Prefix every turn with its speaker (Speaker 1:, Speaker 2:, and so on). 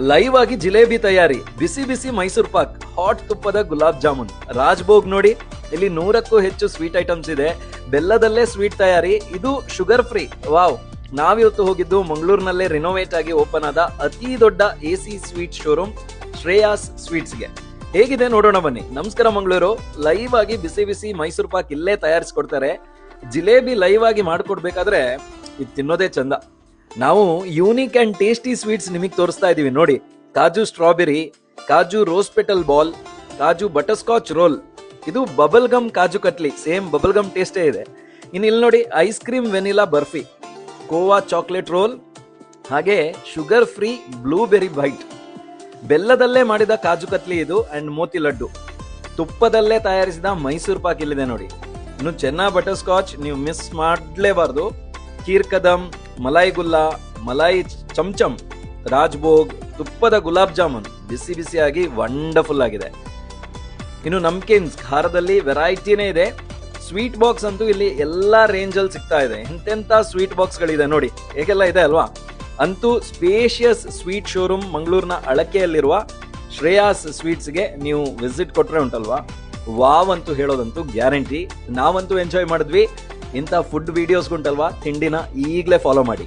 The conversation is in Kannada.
Speaker 1: ಲೈವ್ ಆಗಿ ಜಿಲೇಬಿ ತಯಾರಿ, ಬಿಸಿ ಬಿಸಿ ಮೈಸೂರ್ ಪಾಕ್, ಹಾಟ್ ತುಪ್ಪದ ಗುಲಾಬ್ ಜಾಮೂನ್, ರಾಜ್ಭೋಗ್ ನೋಡಿ ಇಲ್ಲಿ 100ಕ್ಕೂ ಹೆಚ್ಚು ಸ್ವೀಟ್ ಐಟಮ್ಸ್ ಇದೆ. ಬೆಲ್ಲದಲ್ಲೇ ಸ್ವೀಟ್ ತಯಾರಿ, ಇದು ಶುಗರ್ ಫ್ರೀ. ವಾವ್! ನಾವಿವತ್ತು ಹೋಗಿದ್ದು ಮಂಗಳೂರಿನಲ್ಲೇ ರಿನೋವೇಟ್ ಆಗಿ ಓಪನ್ ಆದ ಅತಿ ದೊಡ್ಡ ಎಸಿ ಸ್ವೀಟ್ ಶೋರೂಮ್ ಶ್ರೇಯಾಸ್ ಸ್ವೀಟ್ಸ್ಗೆ. ಹೇಗಿದೆ ನೋಡೋಣ ಬನ್ನಿ. ನಮಸ್ಕಾರ ಮಂಗಳೂರು. ಲೈವ್ ಆಗಿ ಬಿಸಿ ಬಿಸಿ ಮೈಸೂರ್ ಪಾಕ್ ಇಲ್ಲೇ ತಯಾರಿಸ್ಕೊಡ್ತಾರೆ. ಜಿಲೇಬಿ ಲೈವ್ ಆಗಿ ಮಾಡ್ಕೊಡ್ಬೇಕಾದ್ರೆ ಇದು ತಿನ್ನೋದೇ ಚಂದ. ನಾವು ಯೂನಿಕ್ ಅಂಡ್ ಟೇಸ್ಟಿ ಸ್ವೀಟ್ಸ್ ನಿಮಗೆ ತೋರಿಸ್ತಾ ಇದೀವಿ ನೋಡಿ. ಕಾಜು ಸ್ಟ್ರಾಬೆರಿ, ಕಾಜು ರೋಸ್ ಪೆಟಲ್ ಬಾಲ್, ಕಾಜು ಬಟರ್ ಸ್ಕಾಚ್ ರೋಲ್, ಇದು bubble gum kaju katli, same bubble gum ಟೇಸ್ಟೇ ಇದೆ. ಇನ್ನು ಇಲ್ಲಿ ನೋಡಿ ice cream vanilla barfi, khoa chocolate roll, ಹಾಗೆ ಶುಗರ್ ಫ್ರೀ ಬ್ಲೂಬೆರಿ ಬೈಟ್, ಬೆಲ್ಲದಲ್ಲೇ ಮಾಡಿದ ಕಾಜು ಕತ್ಲಿ ಇದು ಅಂಡ್ ಮೋತಿ ಲಡ್ಡು, ತುಪ್ಪದಲ್ಲೇ ತಯಾರಿಸಿದ ಮೈಸೂರ್ ಪಾಕ್ ಇಲ್ಲಿದೆ ನೋಡಿ. ಇನ್ನು ಚೆನ್ನ ಬಟರ್ ಸ್ಕಾಚ್ ನೀವು ಮಿಸ್ ಮಾಡಲೇಬಾರ್ದು. ಖೀರ್ ಕದಮ್, ಮಲಾಯಿ ಗುಲ್ಲಾ, ಮಲಾಯಿ ಚಮಚಮ್, ರಾಜ್ಭೋಗ್, ತುಪ್ಪದ ಗುಲಾಬ್ ಜಾಮೂನ್ ಬಿಸಿ ಬಿಸಿಯಾಗಿ ವಂಡರ್ಫುಲ್ ಆಗಿದೆ. ಇನ್ನು ನಮ್ಕಿನ್ಸ್ ಖಾರದಲ್ಲಿ ವೆರೈಟಿನೇ ಇದೆ. ಸ್ವೀಟ್ ಬಾಕ್ಸ್ ಅಂತೂ ಇಲ್ಲಿ ಎಲ್ಲಾ ರೇಂಜ್ ಅಲ್ಲಿ ಸಿಗ್ತಾ ಇದೆ. ಎಂತೆಂತ ಸ್ವೀಟ್ ಬಾಕ್ಸ್ ಗಳಿದೆ ನೋಡಿ, ಹೇಗೆಲ್ಲ ಇದೆ ಅಲ್ವಾ. ಅಂತೂ ಸ್ಪೇಷಿಯಸ್ ಸ್ವೀಟ್ ಶೋರೂಮ್ ಮಂಗಳೂರಿನ ಅಳಕೆಯಲ್ಲಿರುವ ಶ್ರೇಯಾಸ್ ಸ್ವೀಟ್ಸ್ಗೆ ನೀವು ವಿಸಿಟ್ ಕೊಟ್ರೆ ಉಂಟಲ್ವಾ, ವಾವ್ ಅಂತೂ ಹೇಳೋದಂತೂ ಗ್ಯಾರಂಟಿ. ನಾವಂತೂ ಎಂಜಾಯ್ ಮಾಡಿದ್ವಿ. ಇಂಥ ಫುಡ್ ವಿಡಿಯೋಸ್ ಉಂಟಲ್ವಾ, ತಿಂಡಿನ ಈಗಲೇ ಫಾಲೋ ಮಾಡಿ.